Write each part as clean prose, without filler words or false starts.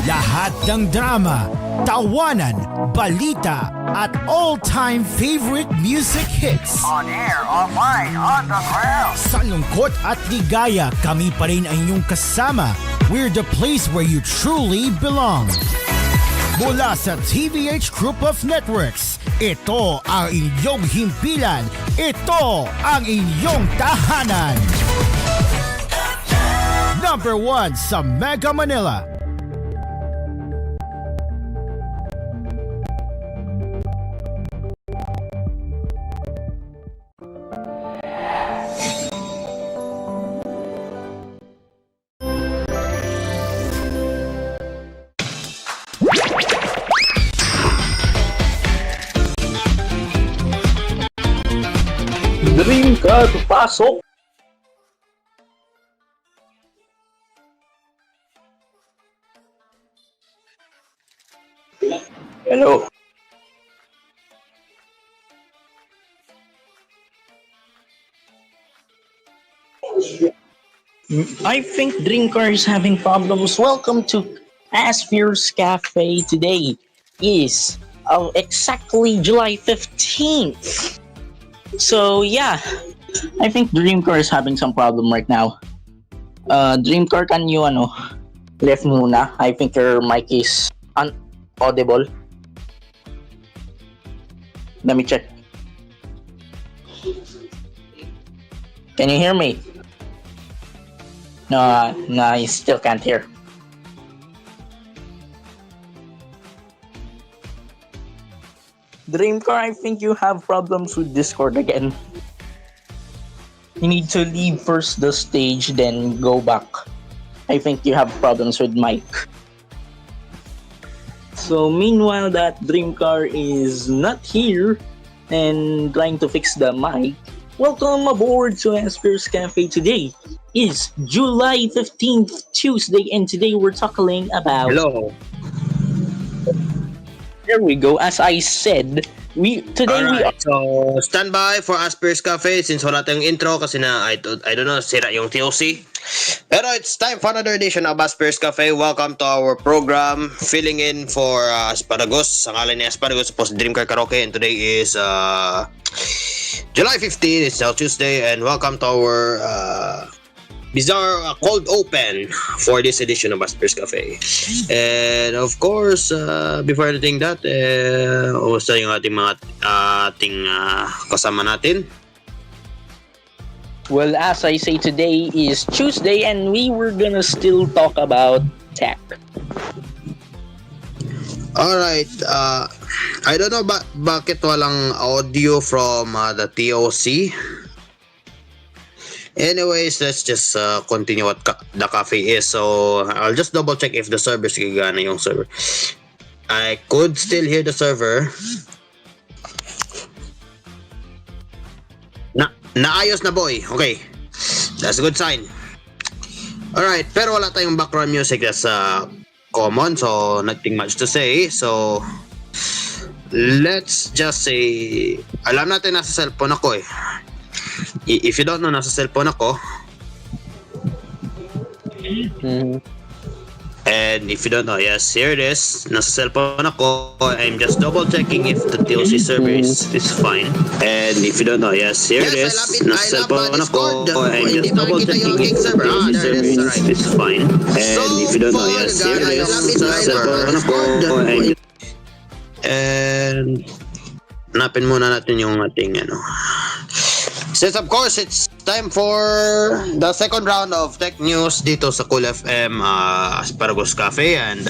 Lahat ng drama, tawanan, balita, at all-time favorite music hits. On air, online, on the ground. Sa lungkot at ligaya, kami pa rin ang inyong kasama. We're the place where you truly belong. Mula sa TVH Group of Networks, ito ang inyong himpilan. Ito ang inyong tahanan. Number 1 sa Mega Manila. Dream ka, pasok! Hello. I think Drinker is having problems. Welcome to Asphere's Cafe. Today is exactly July 15th. So yeah, I think Dreamcar is having some problem right now. Dreamcar, can you left muna? I think your mic is unaudible. Let me check. Can you hear me? No, I still can't hear. Dreamcar, I think you have problems with Discord again. You need to leave first the stage, then go back. I think you have problems with mic. So meanwhile that Dreamcar is not here and trying to fix the mic, welcome aboard to Asphere's Cafe. Today is July 15th, Tuesday, and today we're talking about... Hello. There we go. As I said, we are... So stand by for Asphere's Cafe since wala tayong intro kasi I don't know, sira yung TOC. Pero it's time for another edition of Asphere's Cafe. Welcome to our program, filling in for Asparagus. Ang ngalan ni Asparagus, supposed Dreamcar Karaoke, and today is July 15. It's now Tuesday, and welcome to our bizarre cold open for this edition of Asphere's Cafe. And of course, before anything that, kumusta yung ating mga kasama natin? Well, as I say, today is Tuesday and we were gonna still talk about tech. Alright, I don't know bakit walang audio from the TOC. Anyways, let's just continue what the cafe is. So, I'll just double check if the server is gagana yung server. I could still hear the server. Naayos na boy. Okay. That's a good sign. Alright, pero wala tayong background music that's common, so nothing much to say. So, let's just say, alam natin nasa cellphone ako eh. If you don't know, nasa cellphone ako. And if you don't know, yes, here it is. Nasa cellphone ako. I'm just double checking if the TLC server is fine. And if you don't know, yes, here it is. Nasa cellphone ako. I'm just double checking if the TLC server is fine. And if you don't know, yes, here it is. Nasa cellphone ako. And hanapin muna natin yung ating Since of course it's time for the second round of tech news dito sa Cool FM Asparagus Cafe, and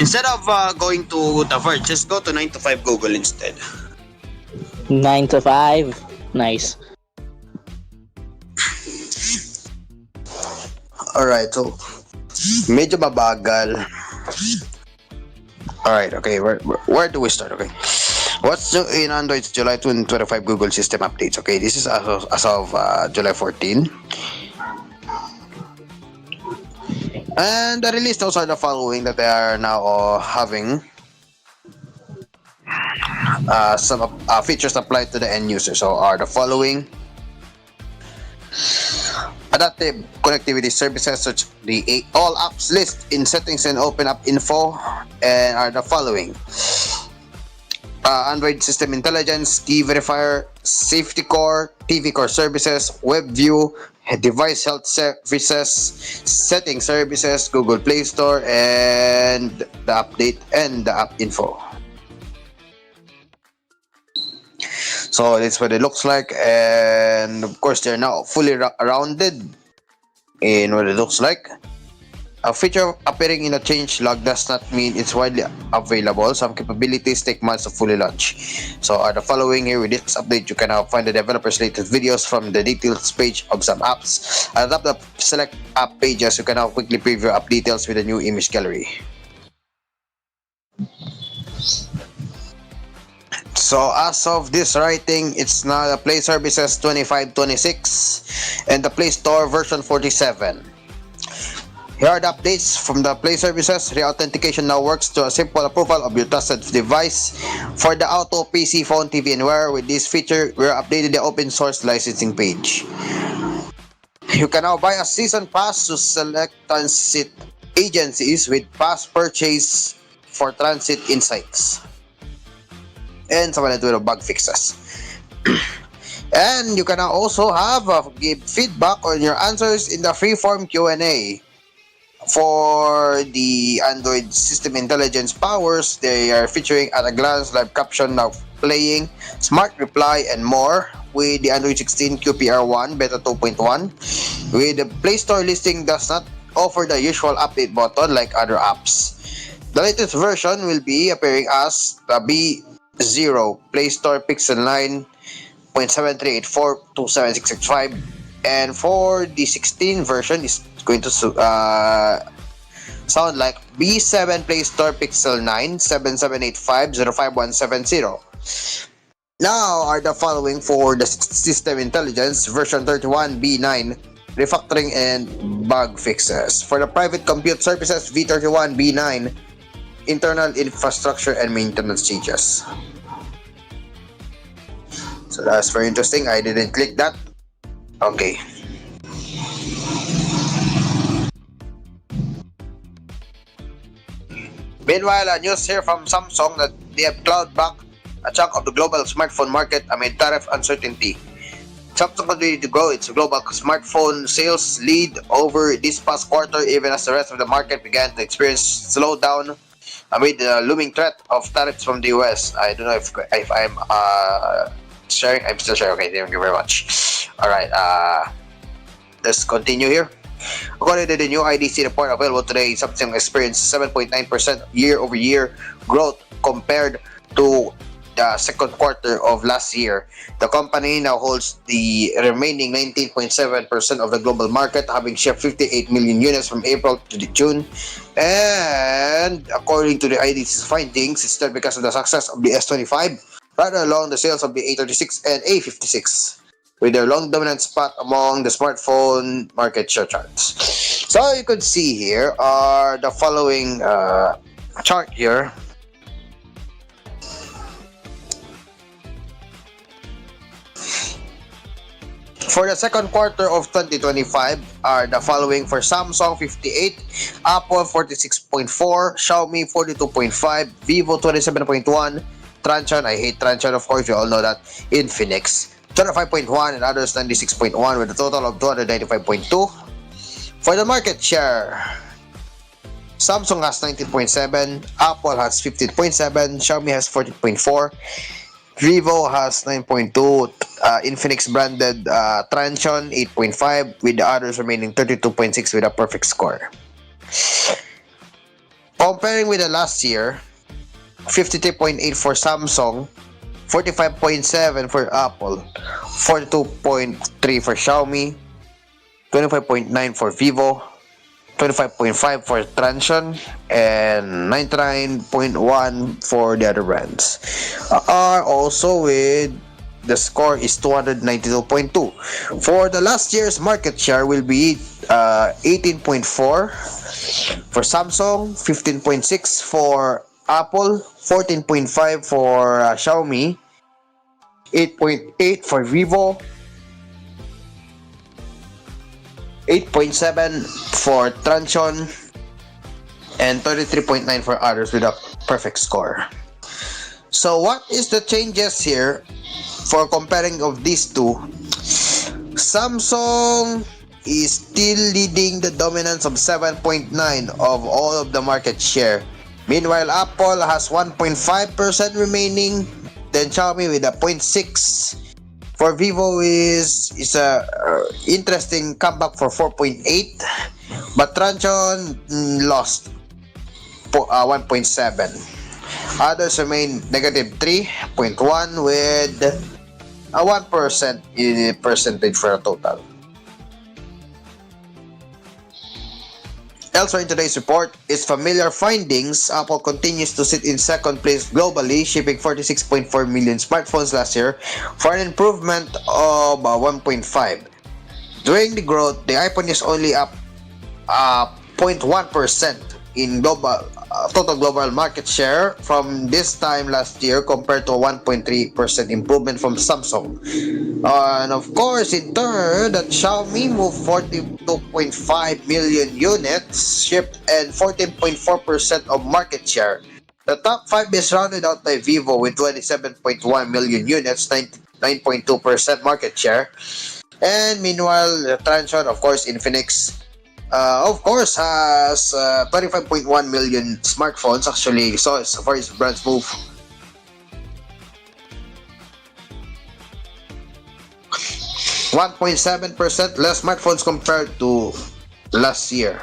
instead of going to The Verge, just go to 9 to 5 Google instead. 9 to 5? Nice. Alright, so medyo mabagal. Alright, okay, where do we start? Okay. What's new in Android's July 2025 Google System Updates? Okay, this is as of July 14. And the release notes are the following that they are now having some features applied to the end user. So are the following. adaptive connectivity services such the all apps list in settings and open up info and are the following: Android System Intelligence, Key Verifier, Safety Core, TV Core Services, WebView, Device Health Services, Setting Services, Google Play Store, and the update and the app info. So that's what it looks like, and of course they're now fully rounded in what it looks like. A feature appearing in a change log does not mean it's widely available. Some capabilities take months to fully launch. So the following here, with this update, you can now find the developer's latest videos from the details page of some apps. At the top of the select app pages, you can now quickly preview app details with a new image gallery. So as of this writing, it's now the Play Services 2526 and the Play Store version 47. Here are the updates from the Play Services. Re-authentication now works to a simple approval of your trusted device for the auto, PC, phone, TV, and Wear. With this feature, we're updating the open source licensing page. You can now buy a season pass to select transit agencies with past purchase for transit insights and some little bug fixes. And you can now also have give feedback on your answers in the freeform Q&A. For the Android System Intelligence powers, they are featuring at a glance, live caption now playing, smart reply, and more. With the Android 16 QPR1 Beta 2.1, with the Play Store listing does not offer the usual update button like other apps. The latest version will be appearing as the B0 Play Store Pixel 9.73842765, and for the 16 version is going to sound like B7 Play Store Pixel 9 7785051170. Now are the following for the System Intelligence version 31 B9 refactoring and bug fixes. For the private compute services V31 B9 internal infrastructure and maintenance changes. So that's very interesting. I didn't click that. Okay. Meanwhile, news here from Samsung that they have clawed back a chunk of the global smartphone market amid tariff uncertainty. Samsung continued to grow its global smartphone sales lead over this past quarter, even as the rest of the market began to experience slowdown amid the looming threat of tariffs from the US. I don't know if I'm sharing. I'm still sharing. Okay, thank you very much. Alright, let's continue here. According to the new IDC report available today, Samsung experienced 7.9% year-over-year growth compared to the second quarter of last year. The company now holds the remaining 19.7% of the global market, having shipped 58 million units from April to June. And according to the IDC's findings, it's still because of the success of the S25, rather along the sales of the A36 and A56. With their long dominant spot among the smartphone market share charts. So you could see here are the following chart here. For the second quarter of 2025 are the following: for Samsung 58, Apple 46.4, Xiaomi 42.5, Vivo 27.1, Transsion, I hate Transsion of course, you all know that, Infinix 25.1, and others 96.1, with a total of 295.2. For the market share, Samsung has 19.7, Apple has 15.7, Xiaomi has 14.4, Vivo has 9.2, Infinix branded Transsion 8.5, with the others remaining 32.6 with a perfect score. Comparing with the last year, 53.8 for Samsung, 45.7 for Apple, 42.3 for Xiaomi, 25.9 for Vivo, 25.5 for Transsion, and 99.1 for the other brands. Also with the score is 292.2. For the last year's market share will be 18.4 for Samsung, 15.6 for Apple, 14.5 for Xiaomi, 8.8 for Vivo, 8.7 for Transion, and 33.9 for others with a perfect score. So what is the changes here for comparing of these two? Samsung is still leading the dominance of 7.9 of all of the market share. Meanwhile, Apple has 1.5% remaining. Then Xiaomi with a 0.6. For Vivo is a interesting comeback for 4.8. But Transsion lost 1.7. Others remain negative 3.1 with a 1% in percentage for a total. Elsewhere in today's report is familiar findings. Apple continues to sit in second place globally, shipping 46.4 million smartphones last year for an improvement of 1.5. During the growth, the iPhone is only up 0.1% in total global market share from this time last year compared to a 1.3% improvement from Samsung. And of course, in turn, that Xiaomi moved 42.5 million units shipped and 14.4% of market share. The top 5 is rounded out by Vivo with 27.1 million units, 9.2% market share. And meanwhile, Transsion, of course, Infinix, of course, has 25.1 million smartphones. Actually, so as far as brands move, %1.7% less smartphones compared to last year.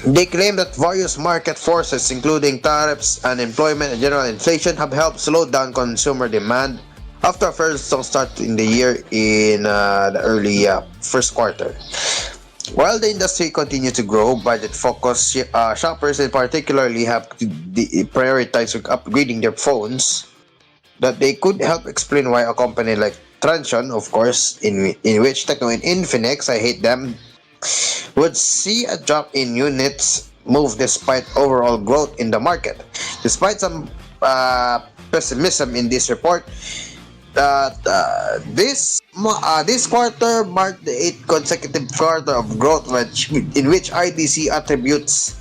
They claim that various market forces, including tariffs, unemployment, and general inflation, have helped slow down consumer demand after a very strong start in the year in the early first quarter. While the industry continues to grow, budget-focused shoppers in particularly have to prioritize upgrading their phones. That they could help explain why a company like Transsion, of course, in which Techno and Infinix, I hate them, would see a drop in units move despite overall growth in the market. Despite some pessimism in this report, that this quarter marked the 8th consecutive quarter of growth in which IDC attributes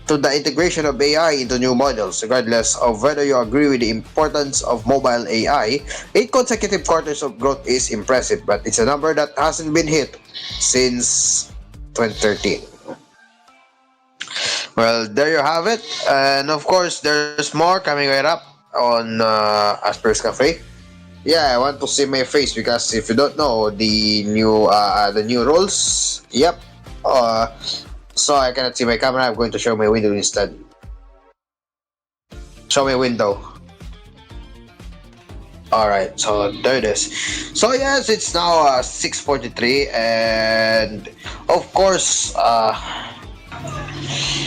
to the integration of AI into new models. Regardless of whether you agree with the importance of mobile AI, 8 consecutive quarters of growth is impressive, but it's a number that hasn't been hit since 2013. Well, there you have it, and of course there's more coming right up on Asphere's Cafe. Yeah, I want to see my face because if you don't know the new rules, yep. So I cannot see my camera. I'm going to show my window instead. Show my window. Alright, so there it is. So yes, it's now 6:43, and of course,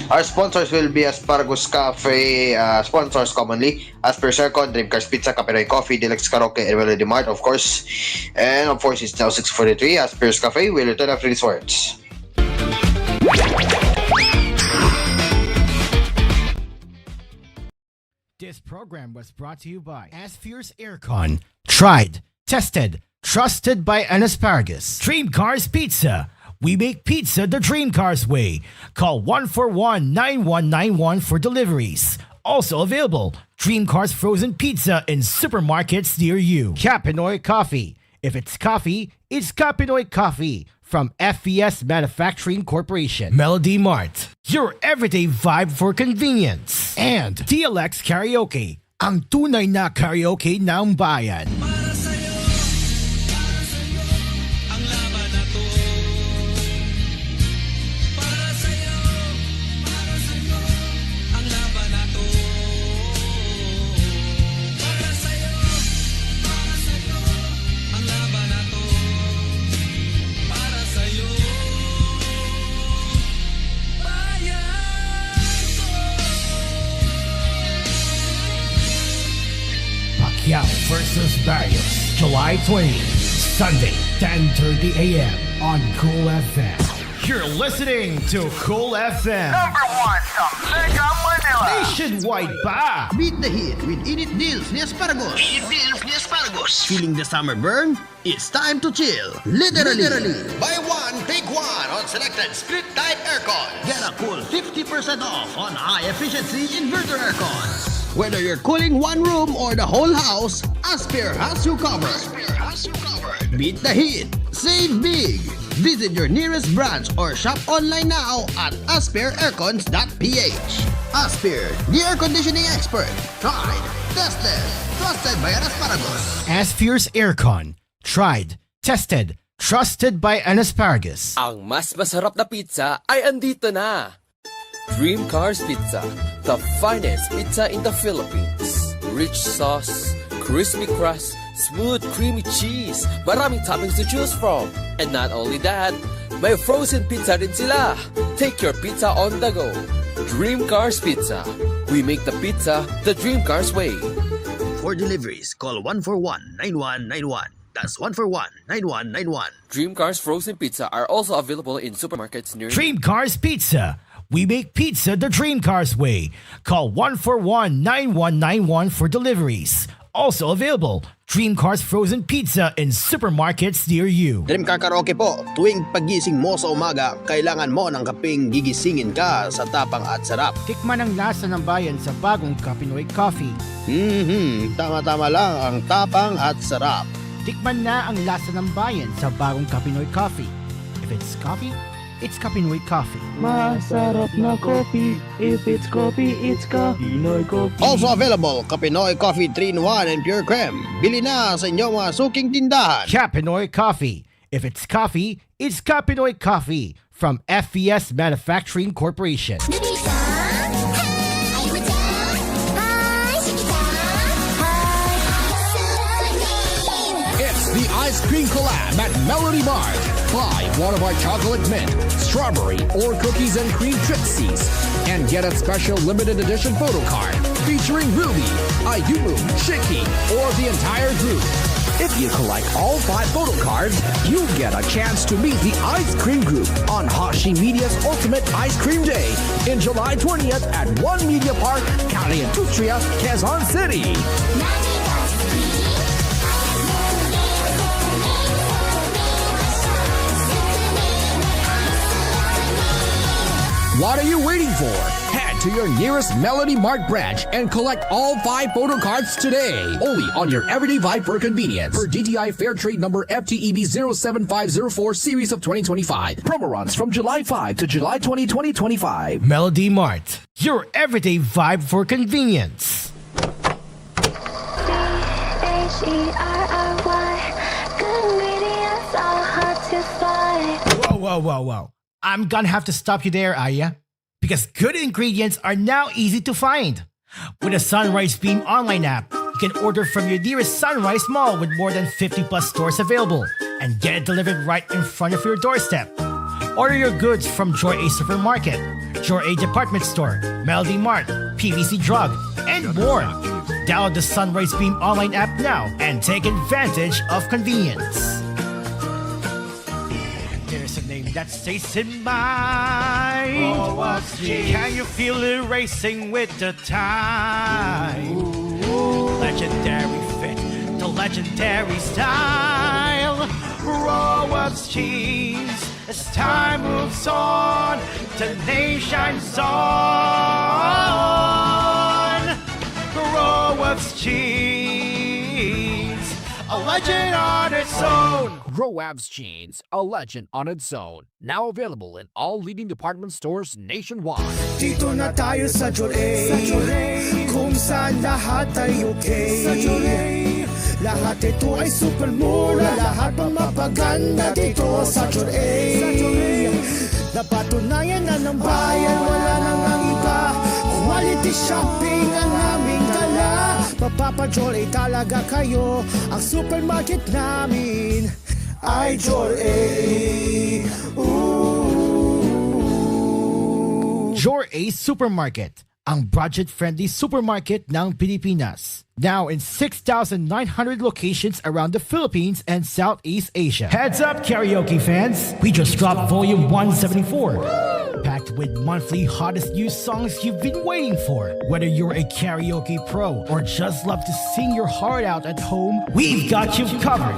our sponsors will be Asparagus Cafe, sponsors commonly, Asphere Circon, Dreamcast Pizza, Kapinoy Coffee, Deluxe Karaoke, and Melody Mart, of course. And of course, it's now 6:43. Asphere's Cafe will return after these words. This program was brought to you by Asphere's Aircon. Tried, tested, trusted by an asparagus. Dream Cars Pizza. We make pizza the Dream Cars way. Call 141-9191 for deliveries. Also available, Dream Cars Frozen Pizza in supermarkets near you. Kapinoy Coffee. If it's coffee, it's Kapinoy Coffee. From FES Manufacturing Corporation. Melody Mart. Your everyday vibe for convenience. And DLX Karaoke. Ang tunay na karaoke ng bayan. Pacquiao versus Barrios, July 20, Sunday, 10:30 a.m. on Cool FM. You're listening to Cool FM. Number one sa Mega Manila. Nationwide pa! Beat the heat with Init Deals ni Asparagus. Init deals ni Asparagus. Feeling the summer burn? It's time to chill. Literally. Buy one, take one on selected split type aircon. Get a cool 50% off on high-efficiency inverter aircons. Whether you're cooling one room or the whole house, Asphere has you covered. Beat the heat. Save big. Visit your nearest branch or shop online now at asphereaircons.ph. Asphere, the air conditioning expert. Tried, tested, trusted by an Asparagus. Asphere's Aircon. Tried, tested, trusted by an Asparagus. Ang mas masarap na pizza ay andito na. Dream Cars Pizza, the finest pizza in the Philippines. Rich sauce, crispy crust, smooth creamy cheese, maraming toppings to choose from. And not only that, may frozen pizza rin sila. Take your pizza on the go. Dream Cars Pizza. We make the pizza the Dream Cars way. For deliveries, call 141-9191. That's 141-9191. Dream Cars Frozen Pizza are also available in supermarkets near Dream Cars Pizza. We make pizza the Dream Cars way. Call 141-9191 for deliveries. Also available, Dream Cars Frozen Pizza in supermarkets near you. Dream Car Karaoke po, tuwing pagising mo sa umaga, kailangan mo ng kaping gigisingin ka sa tapang at sarap. Tikman ang lasa ng bayan sa bagong Kapinoy Coffee. Tama-tama lang ang tapang at sarap. Tikman na ang lasa ng bayan sa bagong Kapinoy Coffee. If it's coffee, it's Kapinoy Coffee. Masarap na coffee. If it's coffee, it's Kapinoy Coffee. Also available, Kapinoy Coffee 3-in-1 and Pure Creme. Bili na sa inyong mga suking tindahan. Kapinoy Coffee. If it's coffee, it's Kapinoy Coffee from FES Manufacturing Corporation. It's the ice cream collab at Melody Mart. Buy one of our chocolate mint, strawberry, or cookies and cream Trixie's and get a special limited edition photo card featuring Ruby, Ayumu, Shiki, or the entire group. If you collect all 5 photo cards, you get a chance to meet the Ice Cream Group on AspMedia's Ultimate Ice Cream Day in July 20th at One Media Park, County Industria, Quezon City. What are you waiting for? Head to your nearest Melody Mart branch and collect all 5 photo cards today. Only on your Everyday Vibe for convenience. For DTI Fair Trade number FTEB 07504 series of 2025. Promo runs from July 5 to July 20, 2025. Melody Mart, your everyday vibe for convenience. Whoa. I'm gonna have to stop you there, Aya. Because good ingredients are now easy to find. With a Sunrise Beam online app, you can order from your nearest Sunrise Mall with more than 50 plus stores available and get it delivered right in front of your doorstep. Order your goods from Joy A Supermarket, Joy A Department Store, Melody Mart, PVC Drug, and more. Download the Sunrise Beam online app now and take advantage of convenience. There's a name that stays in mind. Oh, what's G? Can you feel it racing with the time? Legendary fit, the legendary style. Rowas jeans. As time moves on, the nation shines on. Rowas jeans, a legend on its own. Roab's Jeans, a legend on its own. Now available in all leading department stores nationwide. Dito na tayo sa Joy A, kung saan lahat ay okay. Sa Joy A, lahat ito ay super mura, lahat pang mapaganda dito sa Joy A. Napatunayan na ng bayan, wala nang ang iba. Quality shopping ang aming dala. Mapapa-Joy A talaga kayo, ang supermarket namin ay Joy A. Joy A Supermarket, ang budget-friendly supermarket ng Pilipinas. Now in 6,900 locations around the Philippines and Southeast Asia. Heads up, karaoke fans! We just dropped volume 174. Packed with monthly hottest new songs you've been waiting for. Whether you're a karaoke pro or just love to sing your heart out at home, we've got you covered.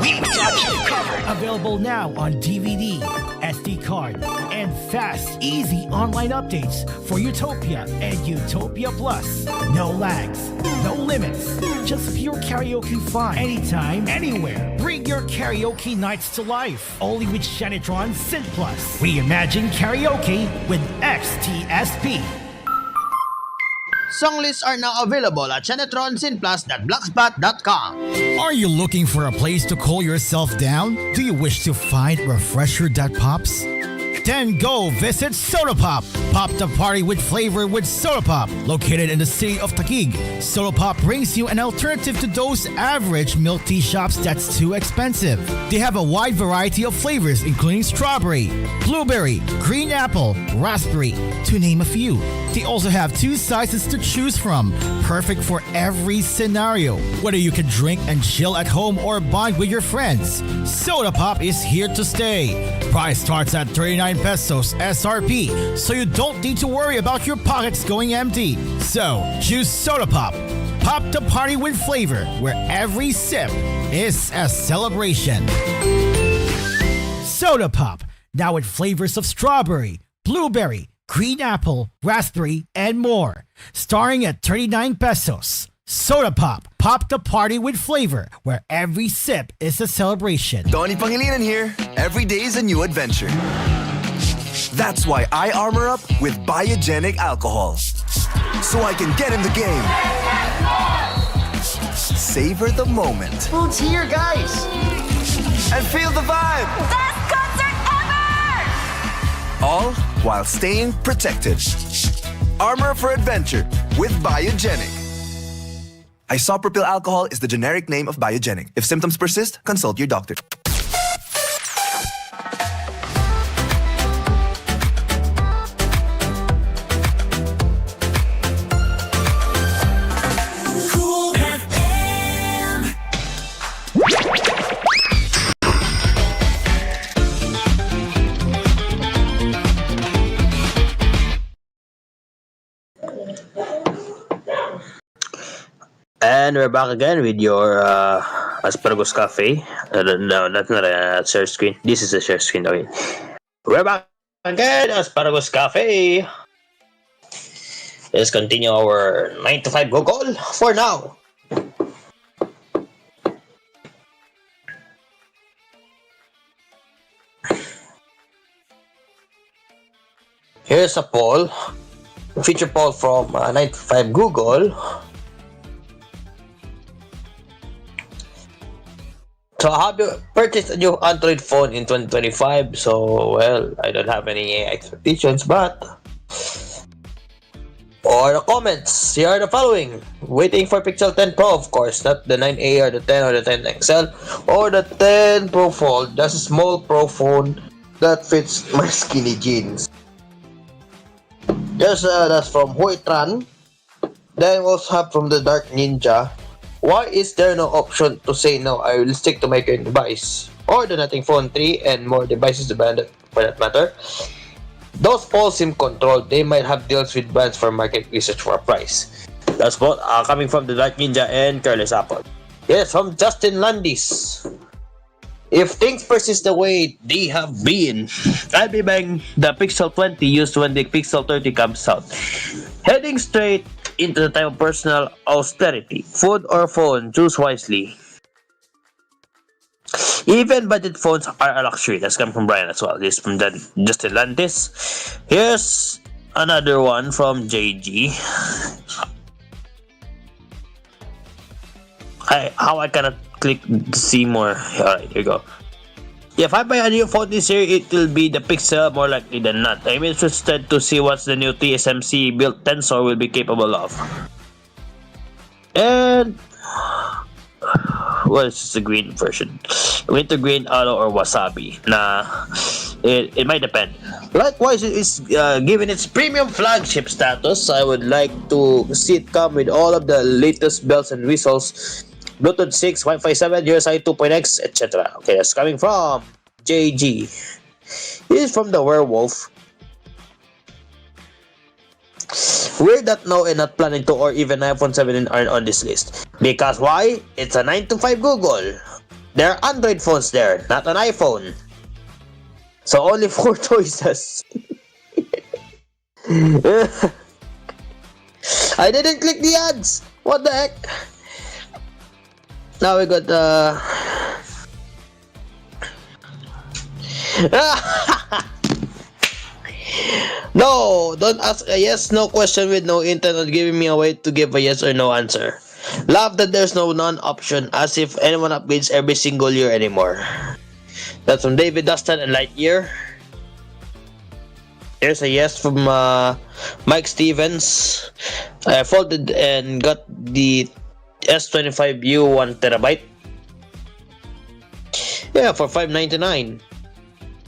Available now on DVD, SD card, and fast, easy online updates for Utopia and Utopia Plus. No lags, no limits, just pure karaoke fun. Anytime, anywhere. Bring your karaoke nights to life. Only with Shanitron Synth Plus. Reimagine karaoke with XTSP. Song lists are now available at shanetronsinplus.blogspot.com. Are you looking for a place to cool yourself down? Do you wish to find a refresher that pops? Then go visit Soda Pop. Pop the party with flavor with Soda Pop. Located in the city of Taguig, Soda Pop brings you an alternative to those average milk tea shops that's too expensive. They have a wide variety of flavors including strawberry, blueberry, green apple, raspberry, to name a few. They also have 2 sizes to choose from, perfect for every scenario. Whether you can drink and chill at home or bond with your friends, Soda Pop is here to stay. Price starts at 39 pesos SRP, so you don't need to worry about your pockets going empty. So, choose Soda Pop. Pop the party with flavor, where every sip is a celebration. Soda Pop, now with flavors of strawberry, blueberry, green apple, raspberry, and more. Starting at 39 pesos. Soda Pop. Pop the party with flavor, where every sip is a celebration. Donnie Pangilinan here. Every day is a new adventure. That's why I armor up with biogenic alcohol. So I can get in the game. Savor the moment. Food's here, guys! And feel the vibe. Best concert ever! All while staying protected. Armor for adventure with biogenic. Isopropyl alcohol is the generic name of biogenic. If symptoms persist, consult your doctor. And we're back again with your Asparagus Cafe. No, that's not a share screen. This is a share screen. Okay. We're back again, Asparagus Cafe. Let's continue our 9 to 5 Google for now. Here's a poll. Feature poll from 9 to 5 Google. So, have you purchased a new Android phone in 2025? So, well, I don't have any expectations, but... Or the comments, here are the following. Waiting for Pixel 10 Pro, of course, not the 9A or the 10 or the 10 XL, or the 10 Pro Fold. That's a small Pro phone that fits my skinny jeans. Yes, that's from Hoitran. Then we also have from the Dark Ninja. Why is there no option to say no, I will stick to my current device? Or the Nothing Phone 3 and more devices to ban for that matter. Those polls seem controlled. They might have deals with brands for market research for a price. That's both coming from the Dark Ninja and Careless Apple. Yes, from Justin Landis. If things persist the way they have been, I'll be buying the Pixel 20 used when the Pixel 30 comes out. Heading straight into the time of personal austerity. Food or phone, choose wisely. Even budget phones are a luxury. That's coming from Brian as well. This is from Justin Landis. Here's another one from JG. How I cannot click to see more. Alright, here you go. If I buy a new phone this year, it will be the Pixel more likely than not. I'm interested to see what the new TSMC built Tensor will be capable of. And well, it's just the green version. Winter green, aloe, or wasabi. Nah, it might depend. Likewise, it is given its premium flagship status. I would like to see it come with all of the latest bells and whistles, Bluetooth 6, Wi-Fi 7, USI 2.x, etc. Okay, that's coming from JG. This is from the Werewolf. We're not now and not planning to or even iPhone 7 aren't on this list. Because why? It's a 9 to 5 Google. There are Android phones there, not an iPhone. So only 4 choices. I didn't click the ads. What the heck? Now we got No, don't ask a yes no question with no intent on giving me a way to give a yes or no answer. Love that there's no none option, as if anyone upgrades every single year anymore. That's from David Dustin and Lightyear. There's a yes from Mike Stevens. I folded and got the S25U 1TB. Yeah, for $599.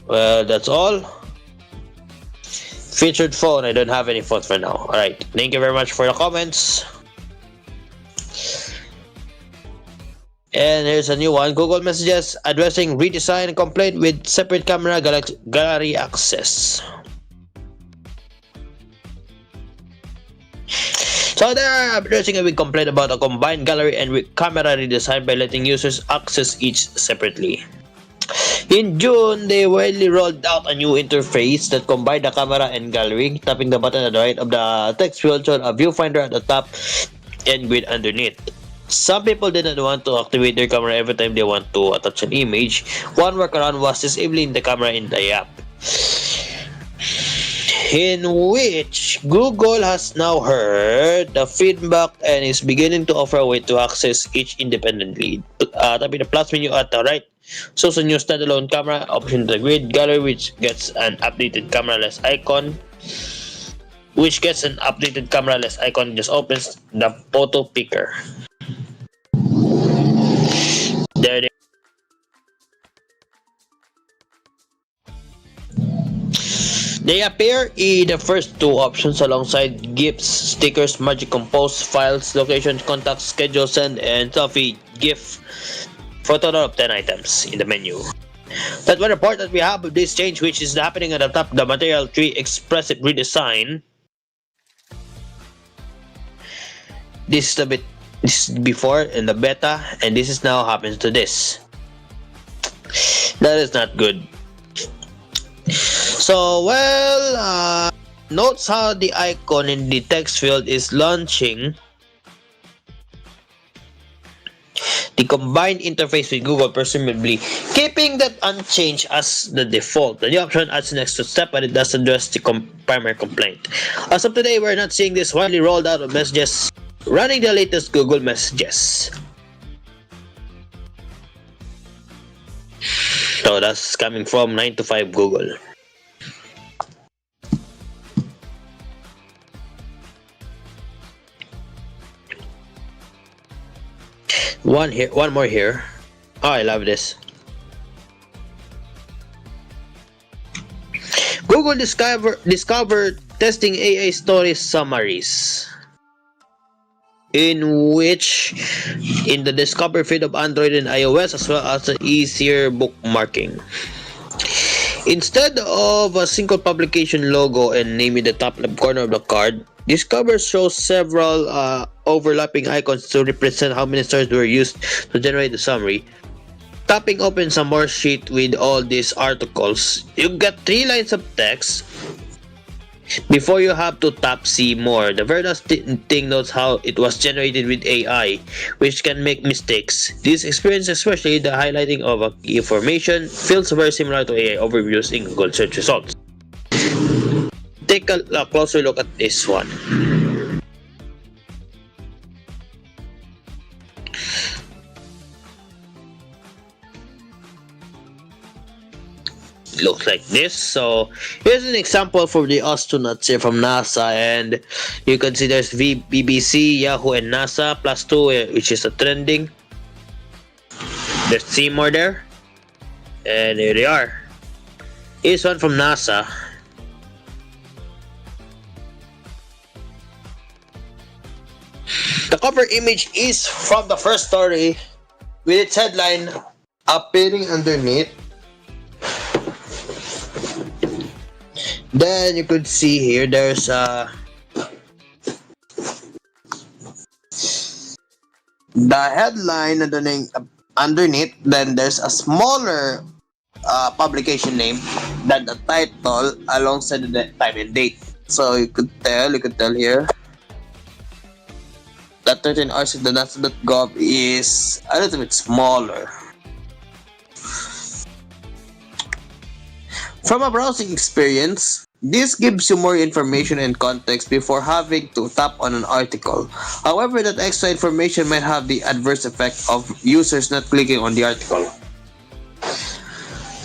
Well, that's all. Featured phone. I don't have any phone for now. Alright. Thank you very much for the comments. And here's a new one. Google Messages addressing redesign complaint with separate camera gallery access. So they're addressing a big complaint about a combined gallery and camera redesign by letting users access each separately. In June, they widely rolled out a new interface that combined the camera and gallery. Tapping the button at the right of the text field showed a viewfinder at the top and grid underneath. Some people didn't want to activate their camera every time they want to attach an image. One workaround was disabling the camera in the app, in which Google has now heard the feedback and is beginning to offer a way to access each independently. Tapping the plus menu at the right shows a new standalone camera option to the grid gallery, which gets an updated camera-less icon. Just opens the photo picker. There they They appear in the first two options alongside GIFs, stickers, Magic Compose, files, locations, contacts, schedule, send, and selfie GIF for a total of 10 items in the menu. That one report that we have of this change, which is happening at the top, the Material Tree Expressive redesign. This is before in the beta, and this is now happens to this. That is not good. So, notes how the icon in the text field is launching the combined interface with Google, presumably keeping that unchanged as the default. The new option adds an extra step, but it does address the primary complaint. As of today, we're not seeing this widely rolled out of messages running the latest Google Messages. So that's coming from 9 to 5 Google. One more here. Oh, I love this. Google discovered testing AI story summaries, in which in the discover feed of Android and iOS, as well as the easier bookmarking. Instead of a single publication logo and name in the top left corner of the card, Discover shows several overlapping icons to represent how many stars were used to generate the summary. Tapping open some more sheet with all these articles, you get 3 lines of text before you have to tap see more. The very last thing notes how it was generated with AI, which can make mistakes. This experience, especially the highlighting of a key information, feels very similar to AI overviews in Google search results. Take a closer look at this one. Looks like this. So here's an example for the astronauts here from NASA, and you can see there's BBC, Yahoo, and NASA plus 2, which is a trending. There's Seymour there, and here they are. Here's one from NASA. The cover image is from the first story with its headline appearing underneath. Then you could see here there's the headline underneath. Then there's a smaller publication name than the title alongside the time and date. So you could tell here that 13 hours of the NASA.gov is a little bit smaller. From a browsing experience, this gives you more information and context before having to tap on an article. However, that extra information might have the adverse effect of users not clicking on the article.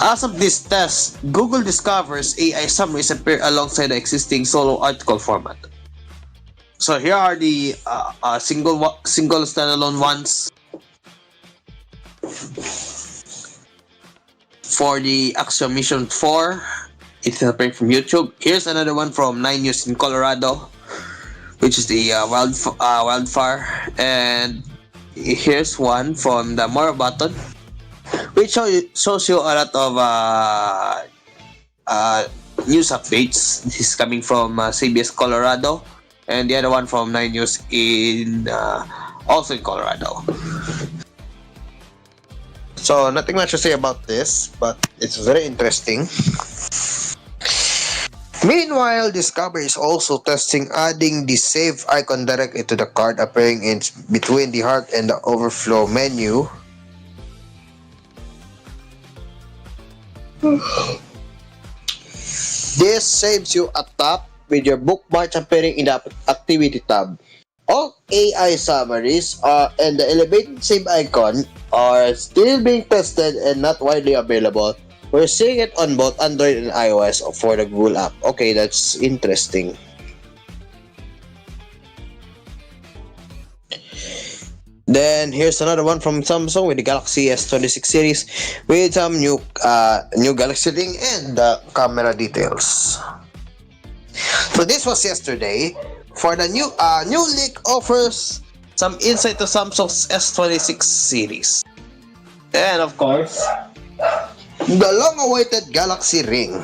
As of this test, Google discovers AI summaries appear alongside the existing solo article format. So here are the single standalone ones for the Axiom Mission 4. It's appearing from YouTube. Here's another one from 9 News in Colorado, which is the wildfire. And here's one from the More button, which shows you a lot of news updates. This is coming from CBS Colorado. And the other one from 9 News in also in Colorado. So nothing much to say about this, but it's very interesting. Meanwhile, Discover is also testing adding the save icon directly to the card, appearing in between the heart and the overflow menu. This saves you a tap with your bookmarks appearing in the activity tab. All AI summaries and the elevated save icon are still being tested and not widely available. We're seeing it on both Android and iOS for the Google app. Okay, that's interesting. Then here's another one from Samsung with the Galaxy S26 series with some new Galaxy Ring and the camera details. So this was yesterday. For the new leak offers some insight to Samsung's S26 series. And of course, the long-awaited Galaxy Ring.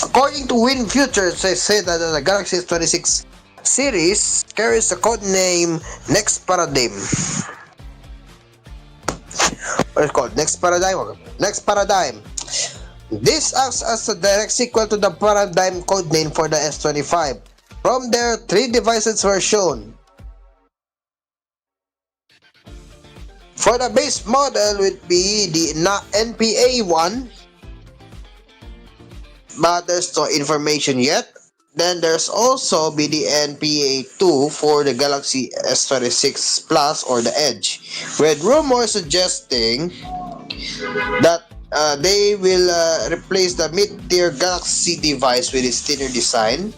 According to Win Futures, they say that the Galaxy S26 series carries the code name Next Paradigm. What is it called? Next Paradigm? Next Paradigm. This acts as a direct sequel to the Paradigm codename for the S25. From there, 3 devices were shown. For the base model would be the NPA1, but there's no information yet. Then there's also be the NPA2 for the Galaxy S26 Plus or the Edge, with rumors suggesting that they will replace the mid-tier Galaxy device with its thinner design.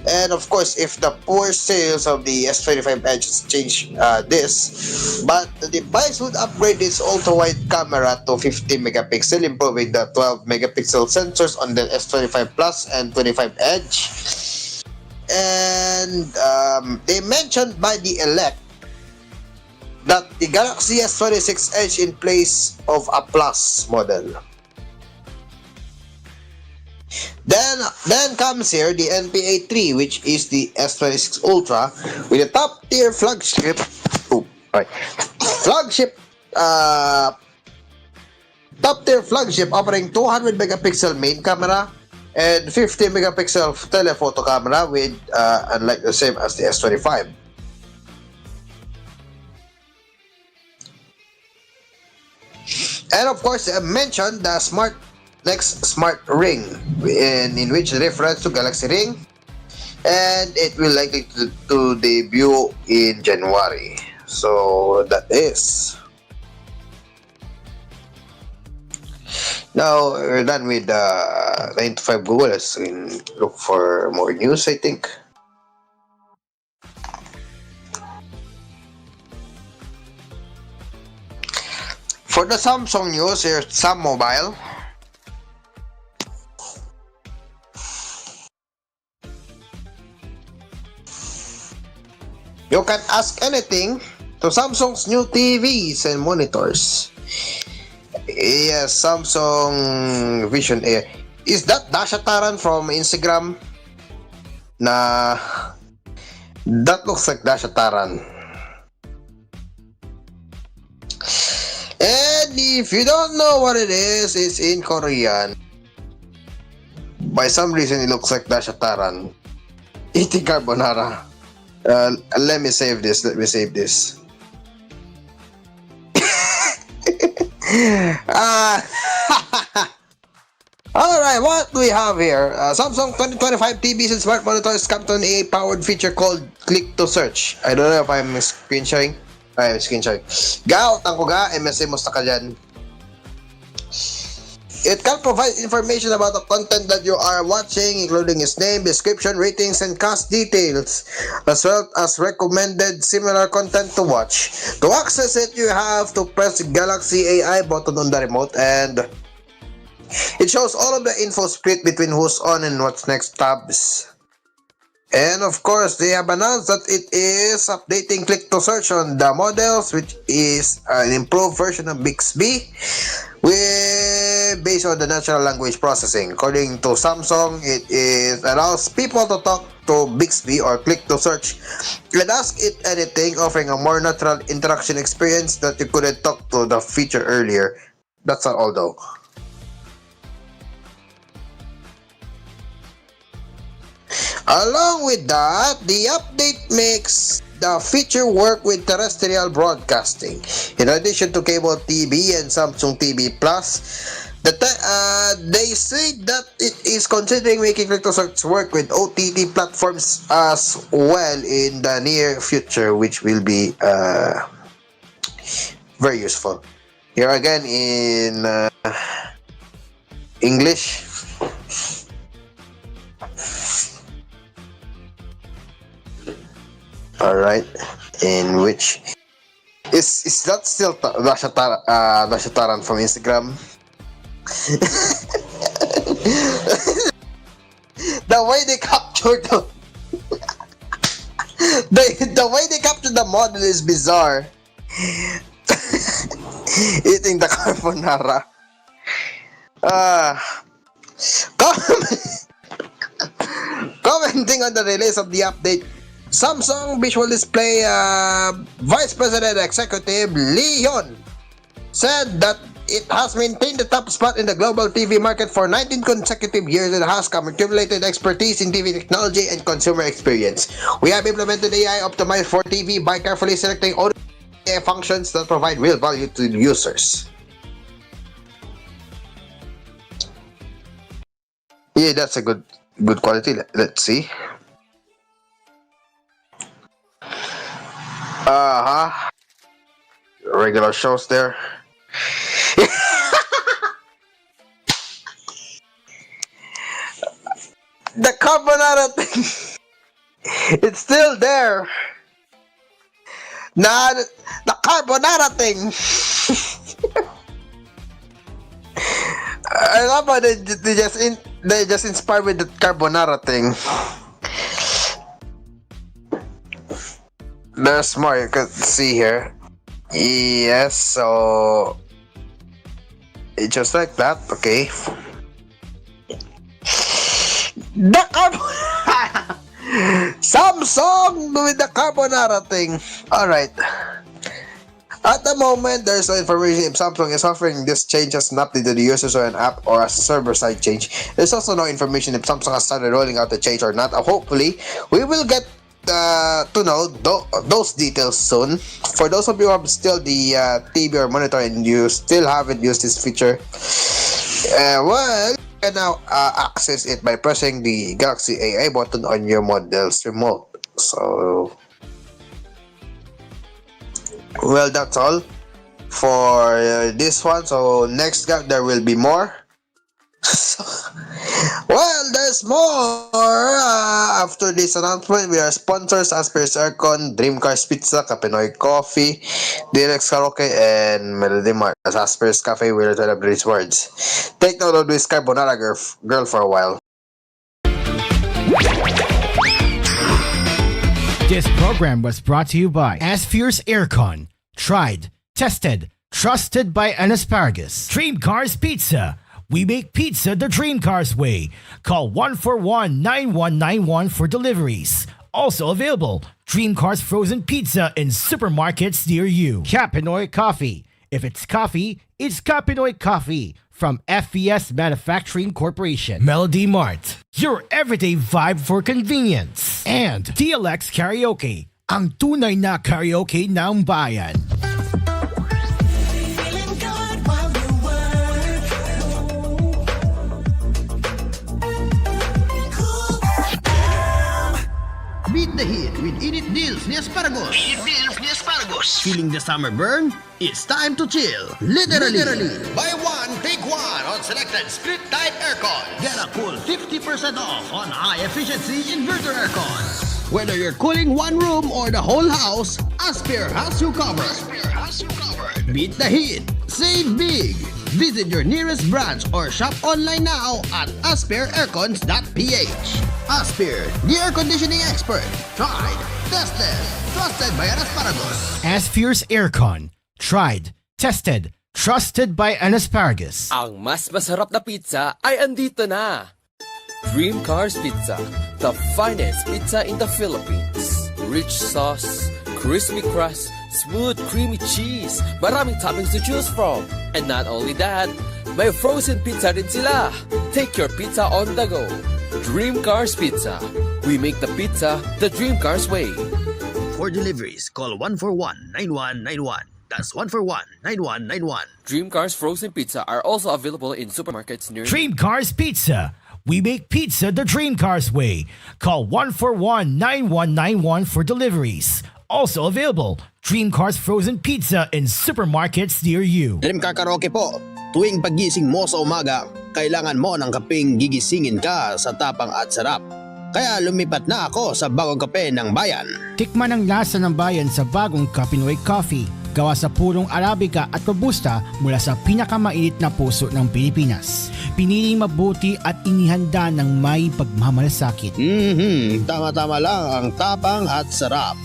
And of course, if the poor sales of the S25 Edge change this, but the device would upgrade its ultra-wide camera to 50 megapixel, improving the 12 megapixel sensors on the S25 Plus and 25 Edge. And they mentioned by the elect that the Galaxy S26 Edge in place of a Plus model. Then comes here the NPA3, which is the S26 Ultra with a top-tier flagship top-tier flagship offering 200 megapixel main camera and 50 megapixel telephoto camera with unlike the same as the S25. And of course, I mentioned the next smart ring, in which reference to Galaxy Ring, and it will likely to debut in January. So that is. Now we're done with 9 to 5 Google. Let's look for more news, I think. For the Samsung news, here's Sam Mobile. You can ask anything to Samsung's new TVs and monitors. Yes, Samsung Vision Air. Is that Dasha Taran from Instagram? Nah, that looks like Dasha Taran. And if you don't know what it is, it's in Korean. By some reason, it looks like Dasha Taran. Eating carbonara. Let me save this. Alright, what do we have here? Samsung 2025 TVs and smart monitors come to an AI-powered feature called Click to Search. I don't know if I'm screen sharing. I'm screen sharing. Ga, utang ko ga, MSA musta ka dyan. It can provide information about the content that you are watching, including its name, description, ratings, and cast details, as well as recommended similar content to watch. To access it, you have to press the Galaxy AI button on the remote, and it shows all of the info split between who's on and what's next tabs. And of course, they have announced that it is updating Click to Search on the models, which is an improved version of Bixby based on the natural language processing. According to Samsung, it allows people to talk to Bixby or Click to Search and ask it anything, offering a more natural interaction experience that you couldn't talk to the feature earlier. That's not all though. Along with that, the update makes the feature work with terrestrial broadcasting. In addition to cable TV and Samsung TV Plus, they say that it is considering making Click to Search work with OTT platforms as well in the near future, which will be very useful. Here again in English. Alright, in which is that still Dasha Taran from Instagram? The way they captured the way they captured the model is bizarre. Eating the carbonara. Commenting on the release of the update, Samsung Visual Display Vice President Executive Lee Hyun said that it has maintained the top spot in the global TV market for 19 consecutive years and has accumulated expertise in TV technology and consumer experience. We have implemented AI optimized for TV by carefully selecting only AI functions that provide real value to users. Yeah, that's a good quality. Let's see. Regular shows there. The carbonara thing. It's still there. Nah, the carbonara thing. I love how they just inspired with the carbonara thing. There's more you can see here. Yes, so it's just like that. Okay. The carbonara. Samsung with the carbonara thing. Alright. At the moment, there's no information if Samsung is offering this change as an update to the users or an app or as a server-side change. There's also no information if Samsung has started rolling out the change or not. Hopefully, we will get to know those details soon. For those of you who have still the TV or monitor and you still haven't used this feature, well, you can now access it by pressing the Galaxy AI button on your model's remote. So, well, that's all for this one. So next there will be more. Well, there's more. After this announcement, we are sponsors: Asphere Aircon, Dream Cars Pizza, Kapinoy Coffee, Direx Karaoke, and Melody Mart. As Asphere's Cafe, we return up these words. Take note of this carbonara girl for a while. This program was brought to you by Asphere's Aircon. Tried, tested, trusted by an asparagus. Dream Cars Pizza. We make pizza the Dream Cars way. Call 141-9191 for deliveries. Also available, Dream Cars Frozen Pizza in supermarkets near you. Kapinoy Coffee. If it's coffee, it's Kapinoy Coffee from FVS Manufacturing Corporation. Melody Mart. Your everyday vibe for convenience. And DLX Karaoke. Ang tunay na karaoke ng bayan. Beat the heat with Init Deals ni Asparagus. Init Deals ni Asparagus. Feeling the summer burn? It's time to chill. Literally. Buy one, take one on selected split-type aircon. Get a cool 50% off on high-efficiency inverter aircon. Whether you're cooling one room or the whole house, Asphere has you covered. Beat the heat. Save big. Visit your nearest branch or shop online now at asphereaircons.ph. Asphere, the air conditioning expert. Tried, tested, trusted by an asparagus. Asphere's Aircon. Tried, tested, trusted by an asparagus. Ang mas masarap na pizza ay andito na. Dream Cars Pizza, the finest pizza in the Philippines. Rich sauce, crispy crust, smooth creamy cheese, maraming toppings to choose from. And not only that, may frozen pizza rin sila. Take your pizza on the go. Dream Cars Pizza. We make the pizza the Dream Cars way. For deliveries, call 141-9191. That's 141-9191. Dream Cars Frozen Pizza are also available in supermarkets near Dream Cars Pizza. We make pizza the Dream Cars way. Call 141-9191 for deliveries. Also available, Dream Cars Frozen Pizza in supermarkets near you. Dream Car Karaoke po. Tuwing pagising mo sa umaga, kailangan mo ng kapeng gigisingin ka sa tapang at sarap. Kaya lumipat na ako sa bagong kape ng bayan. Tikman ang lasa ng bayan sa bagong Kapinoy Coffee. Gawa sa purong Arabica at Robusta mula sa pinakamainit na puso ng Pilipinas. Piniling mabuti at inihanda ng may pagmamalasakit. Tama-tama lang ang tapang at sarap.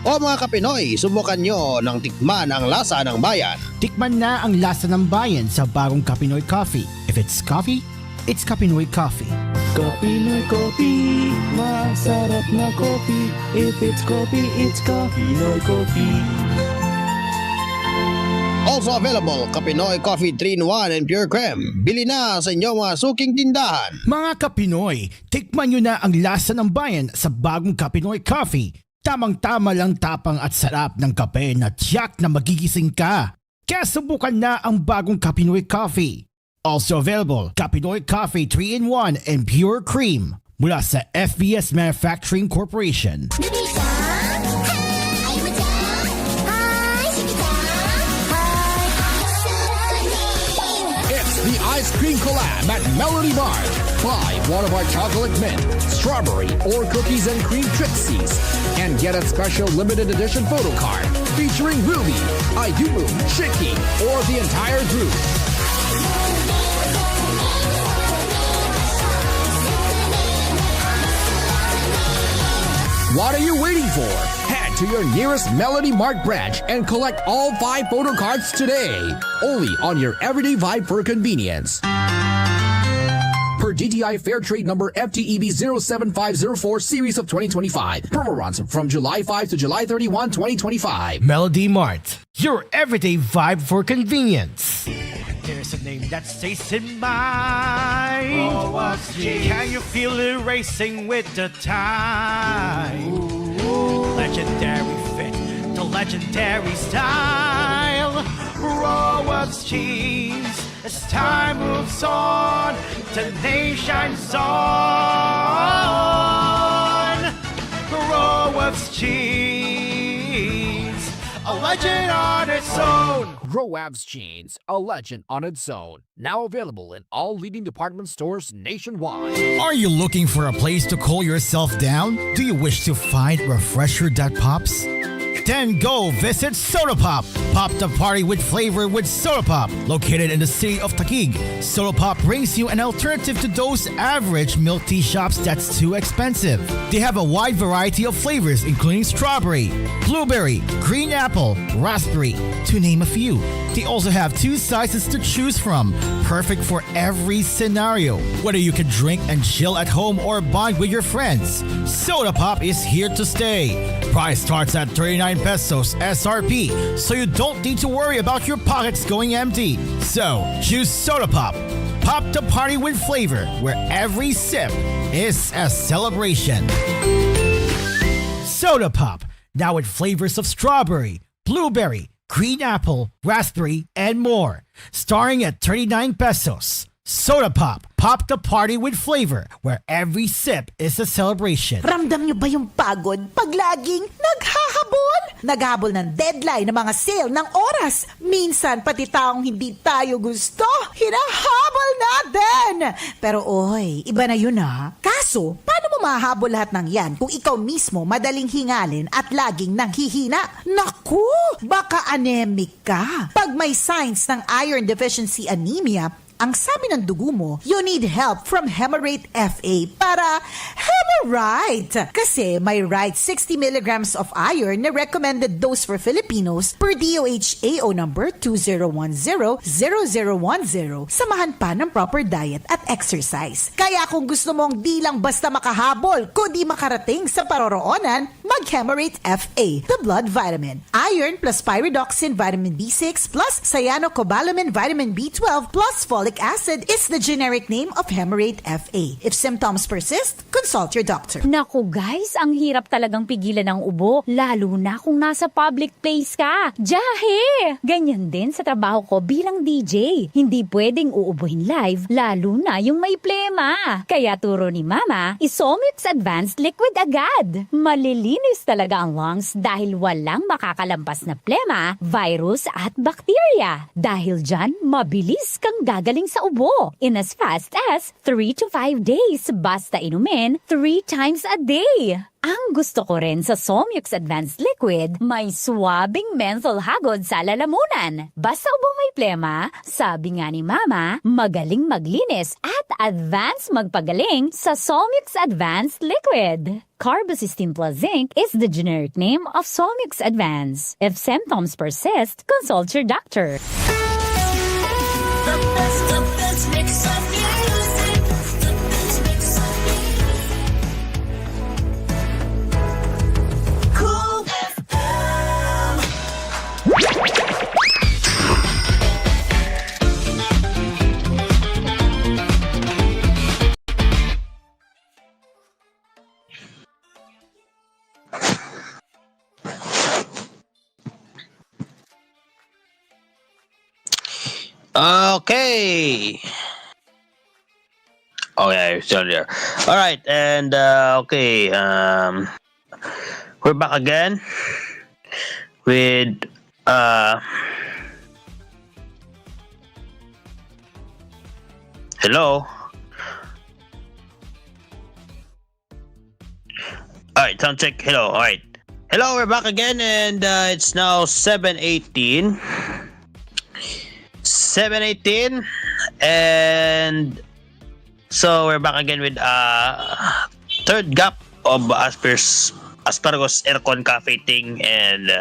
O mga Kapinoy, subukan nyo ng tikman ang lasa ng bayan. Tikman na ang lasa ng bayan sa bagong Kapinoy Coffee. If it's coffee, it's Kapinoy Coffee. Kapinoy Coffee, masarap na coffee. If it's coffee, it's Kapinoy Coffee. Also available, Kapinoy Coffee 3-in-1 and Pure Creme. Bili na sa inyong mga suking tindahan. Mga Kapinoy, tikman nyo na ang lasa ng bayan sa bagong Kapinoy Coffee. Tamang-tama lang tapang at sarap ng kape na tiyak na magigising ka. Kaya subukan na ang bagong Kapinoy Coffee. Also available, Kapinoy Coffee 3-in-1 and Pure Cream mula sa FVS Manufacturing Corporation. It's the ice cream collab at Melody Mart. Buy one of our chocolate mint, strawberry, or cookies and cream Trixies, and get a special limited edition photo card featuring Ruby, Ayumu, Shiki, or the entire group. What are you waiting for? Head to your nearest Melody Mart branch and collect all 5 photo cards today. Only on your everyday vibe for convenience. Per DTI Fair Trade number FTEB 07504 series of 2025. Promo runs from July 5 to July 31, 2025. Melody Mart, your everyday vibe for convenience. There's a name that stays in mind. Oh, what's this? Can you feel it racing with the time? Ooh. Legendary fit, the legendary style. Rowas cheese, as time moves on, the nation shines on. Rowas cheese, a legend on its own. Roab's Jeans, a legend on its own. Now available in all leading department stores nationwide. Are you looking for a place to cool yourself down? Do you wish to find refresher that pops? Then go visit Soda Pop. Pop the party with flavor with Soda Pop. Located in the city of Taguig, Soda Pop brings you an alternative to those average milk tea shops that's too expensive. They have a wide variety of flavors including strawberry, blueberry, green apple, raspberry, to name a few. They also have 2 sizes to choose from, perfect for every scenario. Whether you can drink and chill at home or bond with your friends, Soda Pop is here to stay. Price starts at 39 pesos SRP, so you don't need to worry about your pockets going empty. So, choose Soda Pop. Pop the party with flavor, where every sip is a celebration. Soda Pop, now with flavors of strawberry, blueberry, green apple, raspberry, and more. Starting at 39 pesos. Soda Pop. Pop the party with flavor, where every sip is a celebration. Ramdam nyo ba yung pagod pag laging naghahabol? Naghabol ng deadline ng mga sale ng oras. Minsan pati taong hindi tayo gusto, hinahabol natin. Pero oy, iba na yun ha. Kaso, paano mo mahabol lahat ng yan kung ikaw mismo madaling hingalin at laging nanghihina? Naku, baka anemic ka. Pag may signs ng iron deficiency anemia, ang sabi ng dugo mo, you need help from Hemarate FA para Hemarite. Kasi may right 60 milligrams of iron na recommended dose for Filipinos per DOH-AO number 2010-0010. Samahan pa ng proper diet at exercise. Kaya kung gusto mong di lang basta makahabol, kundi makarating sa paroroonan, mag-Hemarate FA, the blood vitamin. Iron plus pyridoxine vitamin B6 plus cyanocobalamin vitamin B12 plus folic acid is the generic name of Hemarate FA. If symptoms persist, consult your doctor. Naku guys, ang hirap talagang pigilan ng ubo, lalo na kung nasa public place ka. Jahe! Ganyan din sa trabaho ko bilang DJ. Hindi pwedeng uubuhin live, lalo na yung may plema. Kaya turo ni Mama, Isomix Advanced Liquid agad. Malilinis talaga ang lungs dahil walang makakalampas na plema, virus at bakterya. Dahil dyan, mabilis kang gagaling sa ubo in as fast as 3 to 5 days. Basta inumin 3 times a day. Ang gusto ko rin sa Somyux Advanced Liquid, may swabing menthol hagod sa lalamunan. Basta ubo may plema, sabi nga ni Mama, magaling maglinis at advance magpagaling sa Somyux Advanced Liquid. Carbocisteine plus zinc is the generic name of Somyux Advance. If symptoms persist, consult your doctor. The best mix of music. The best mix of music. Cool FM. Okay. Oh yeah, you're still there. All right, and okay, we're back again with hello. All right, sound check. Hello. All right. Hello, we're back again, and it's now 7:18. 7:18, and so we're back again with third gap of Asparagus Aircon Cafe thing, and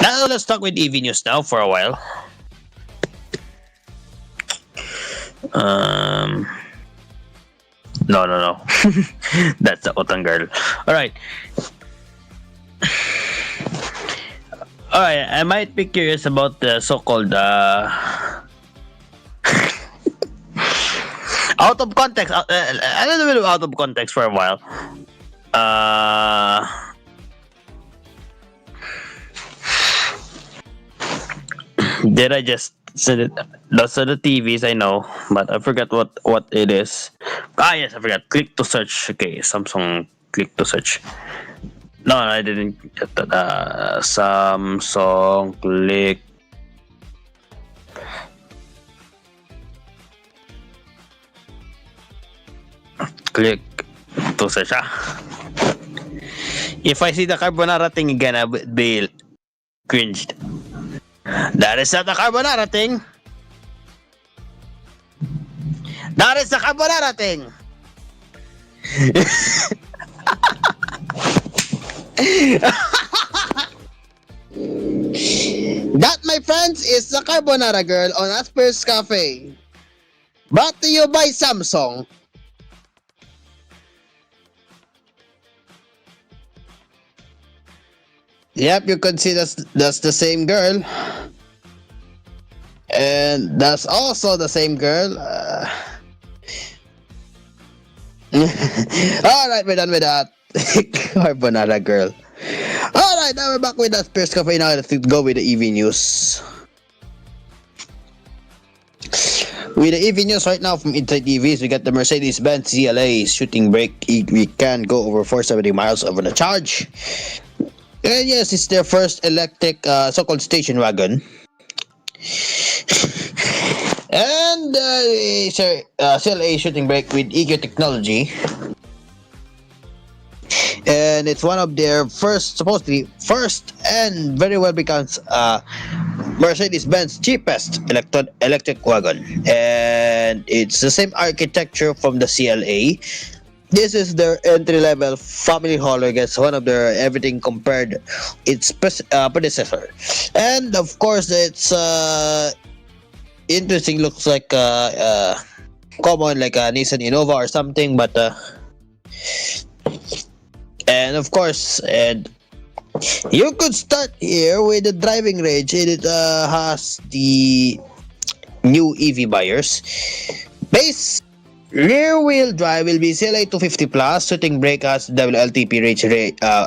now let's talk with EV News now for a while. No. That's the Otang girl. All right. Alright, I might be curious about the so-called out of context, a little bit of out of context for a while. Did I just said it? Those are the TVs I know, but I forgot what it is. Yes, I forgot. Click to search. Okay, Samsung click to search. No, I didn't get that. Samsung click. Click to search. If I see the carbonara thing again, I would be cringed. That is not the carbonara thing. That is the carbonara thing. That, my friends, is the carbonara girl on Asphere's Cafe. Brought to you by Samsung. Yep, you can see that's the same girl. And that's also the same girl. Alright, we're done with that. Carbonara girl. Alright, now we're back with that Asphere's Cafe. Now let's go with the EV news. With the EV news right now from Inside EVs, we got the Mercedes-Benz CLA shooting brake. We can go over 470 miles over the charge. And yes, it's their first electric so-called station wagon. And CLA shooting brake with EQ technology. And it's one of their supposedly first and very well becomes Mercedes-Benz cheapest electric wagon. And it's the same architecture from the CLA. This is their entry-level family hauler, gets one of their everything compared its predecessor. And of course, it's interesting, looks like common like a Nissan Innova or something, but and of course, and you could start here with the driving range. It has the new EV buyers. Base rear wheel drive will be CLA 250 plus. Shooting brake has WLTP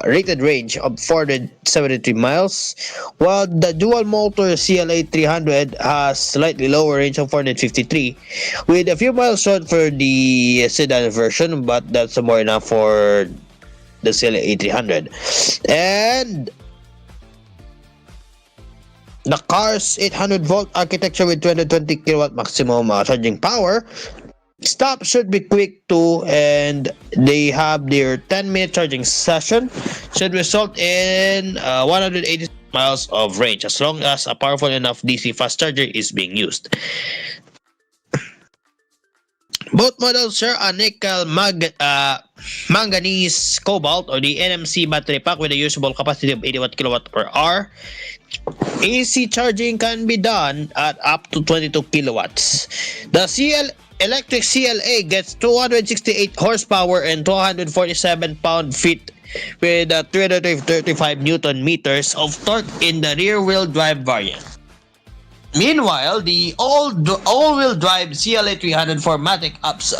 rated range of 473 miles, while the dual motor CLA 300 has slightly lower range of 453, with a few miles short for the sedan version, but that's more enough for the CLA 300. And the car's 800 volt architecture with 220 kilowatt maximum charging power. Stop should be quick too, and they have their 10-minute charging session should result in 180 miles of range as long as a powerful enough DC fast charger is being used. Both models share a nickel manganese cobalt or the NMC battery pack with a usable capacity of 80 kilowatt per hour. AC charging can be done at up to 22 kilowatts. The electric CLA gets 268 horsepower and 247 pound-feet with 335 newton meters of torque in the rear-wheel drive variant. Meanwhile, the all-wheel drive CLA 300 4MATIC ups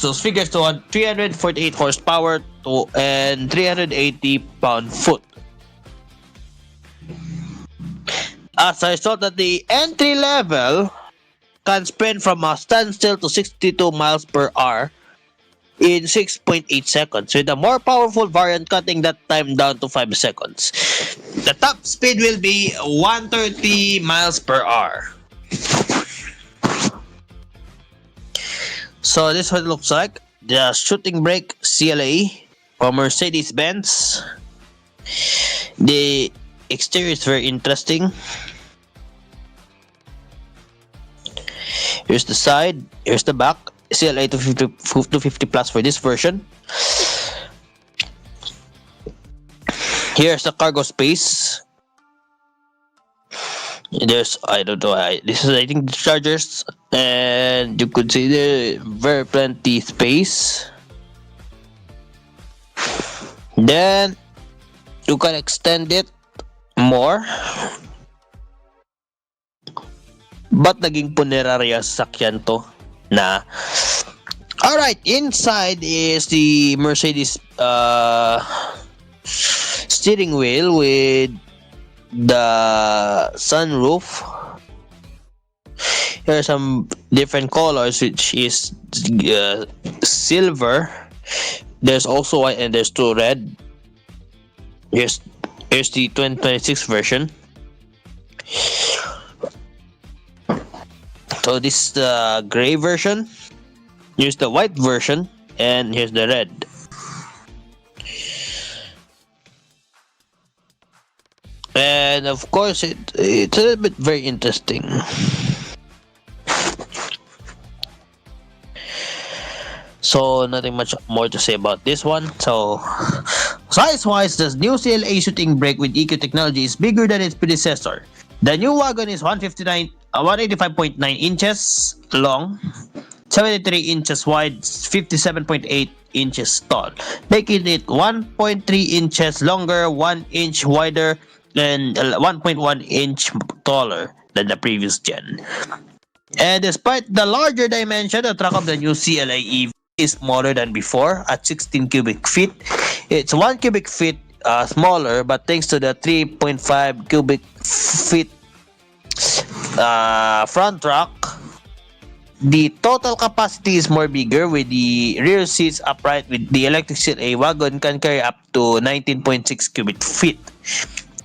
those figures to 348 horsepower and 380 pound-foot. As I saw that the entry level can sprint from a standstill to 62 miles per hour in 6.8 seconds, with a more powerful variant cutting that time down to 5 seconds. The top speed will be 130 miles per hour. So this is what it looks like. The shooting brake CLA from Mercedes-Benz. The exterior is very interesting. Here's the side, here's the back. CLA 250 plus for this version. Here's the cargo space. There's, I don't know, this is I think the chargers, and you could see the very plenty space. Then you can extend it more. But naging punerarya sasakyan to na. Alright, inside is the Mercedes steering wheel with the sunroof. Here are some different colors, which is silver. There's also white and there's two red. Here's the 2026 version. So this is the gray version. Here's the white version, and here's the red. And of course, it's a little bit very interesting. So nothing much more to say about this one. So size-wise, the new CLA shooting brake with EQ technology is bigger than its predecessor. The new wagon is 185.9 inches long, 73 inches wide, 57.8 inches tall, making it 1.3 inches longer, 1 inch wider, and 1.1 inch taller than the previous gen. And despite the larger dimension, the truck of the new CLA EV is smaller than before at 16 cubic feet. It's 1 cubic feet smaller, but thanks to the 3.5 cubic feet front truck, the total capacity is more bigger with the rear seats upright. With the electric CLA wagon can carry up to 19.6 cubic feet.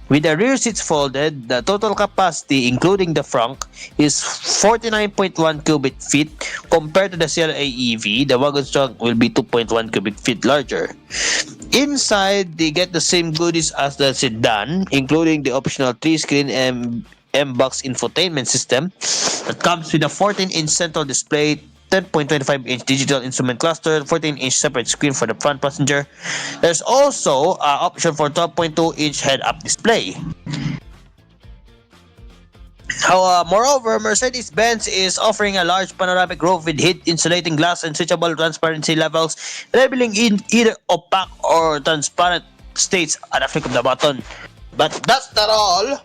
With the rear seats folded, the total capacity, including the frunk, is 49.1 cubic feet. Compared to the CLA EV, the wagon's trunk will be 2.1 cubic feet larger. Inside, they get the same goodies as the sedan, including the optional 3-screen M-Box infotainment system that comes with a 14-inch central display, 10.25-inch digital instrument cluster, 14-inch separate screen for the front passenger. There's also an option for 12.2-inch head-up display. Moreover, Mercedes-Benz is offering a large panoramic roof with heat-insulating glass and switchable transparency levels, enabling either opaque or transparent states at a flick of the button. But that's not all,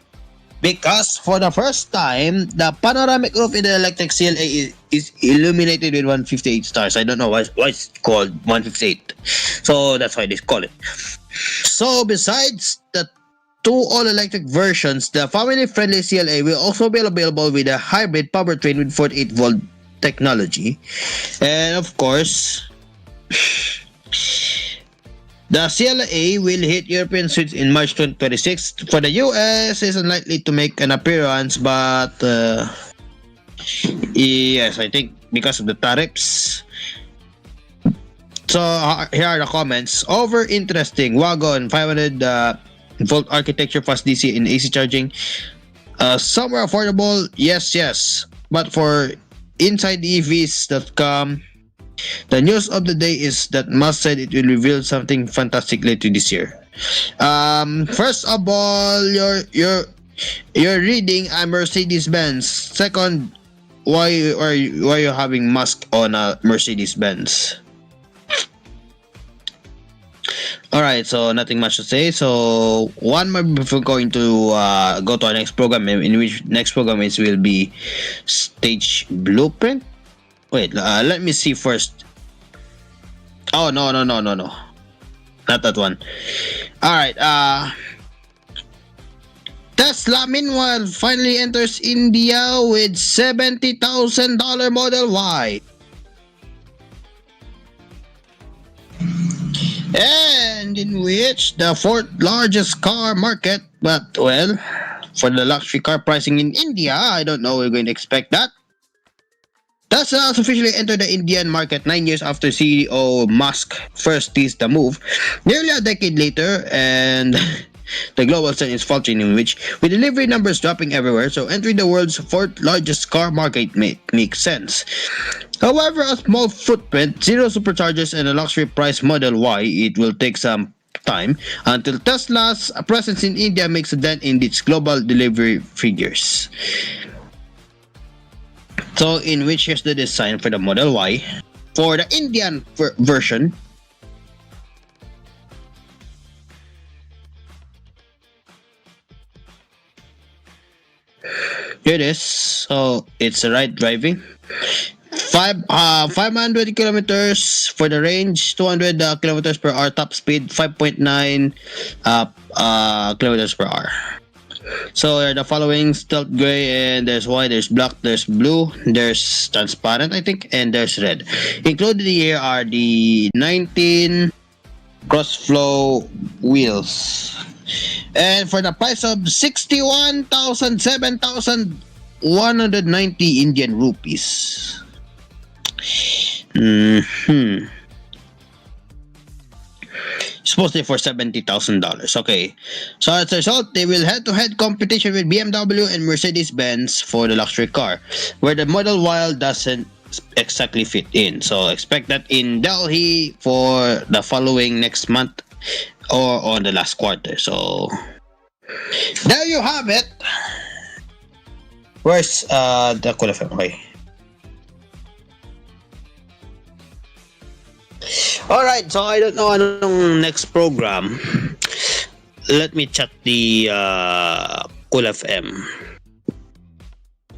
because for the first time, the panoramic roof in the electric CLA is illuminated with 158 stars. I don't know why it's called 158. So that's why they call it. So besides the two all-electric versions, the family-friendly CLA will also be available with a hybrid powertrain with 48-volt technology. And of course, the CLA will hit European streets in March 2026. For the US, it's unlikely to make an appearance, but yes, I think because of the tariffs. So here are the comments. Over interesting. Wagon 500 volt architecture, fast DC and AC charging. Somewhere affordable. Yes. But for InsideEVs.com, the news of the day is that Musk said it will reveal something fantastic later this year. First of all, you're reading a Mercedes-Benz. Second, why are you having Musk on a Mercedes-Benz? Alright, so nothing much to say. So one more before going to go to our next program, in which next program will be Stage Blueprint. Wait, let me see first. Oh, no. Not that one. Alright, Tesla, meanwhile, finally enters India with $70,000 Model Y. And in which the fourth largest car market, but well, for the luxury car pricing in India, I don't know we're going to expect that. Tesla has officially entered the Indian market 9 years after CEO Musk first teased the move. Nearly a decade later, and the global scene is faltering, in which with delivery numbers dropping everywhere, so entering the world's fourth largest car market makes sense. However, a small footprint, 0 superchargers, and a luxury price Model Y, it will take some time until Tesla's presence in India makes a dent in its global delivery figures. So, in which here's the design for the Model Y. For the Indian version, here it is. So, it's right driving. 500 kilometers for the range, 200 kilometers per hour top speed, 5.9 kilometers per hour. So the following: stealth gray, and there's white, there's black, there's blue, there's transparent, I think, and there's red. Included here are the 19 cross-flow wheels. And for the price of 61,007,190 Indian rupees. supposedly for $70,000. Okay, so as a result, they will head-to-head competition with BMW and Mercedes-Benz for the luxury car, where the Model Y doesn't exactly fit in. So expect that in Delhi for the following next month or on the last quarter. So there you have it. Where's the Cool FM? Okay. Alright, so I don't know anong next program. Let me check the Cool FM.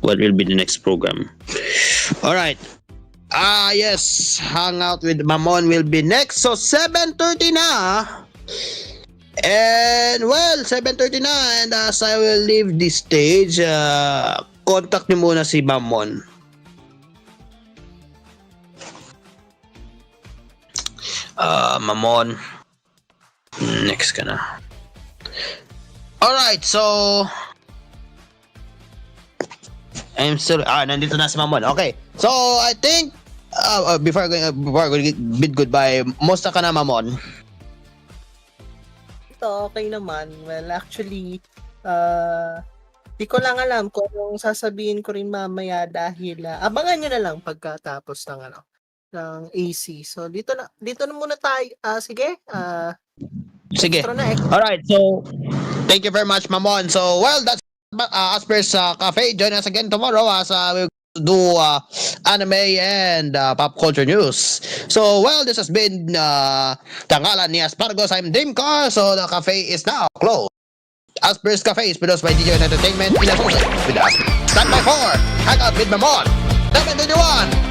What will be the next program? Alright. Yes. Hangout with Mamon will be next. So 7:30 na. And well, 7:30 na. And as I will leave this stage, contact niyo muna si Mamon. Mamon. Next ka na. Alright, so I'm still nandito na si Mamon. Okay. So I think before I go bid goodbye, musta ka na, Mamon? Ito okay naman. Well, actually di ko lang alam kung anong sasabihin ko rin mamaya dahil abangan nyo na lang pagkatapos ng AC. So dito na muna tayo. Sige. Sige. Alright, so thank you very much, Mamon. So well, that's Asphere's Cafe. Join us again tomorrow as we do anime and pop culture news. So well, this has been Tangalan ni Aspargos. I'm Dreamcar. So the cafe is now closed. Asphere's Cafe is produced by DJ Entertainment in association with us. Stand by for Hangout with Mamon 721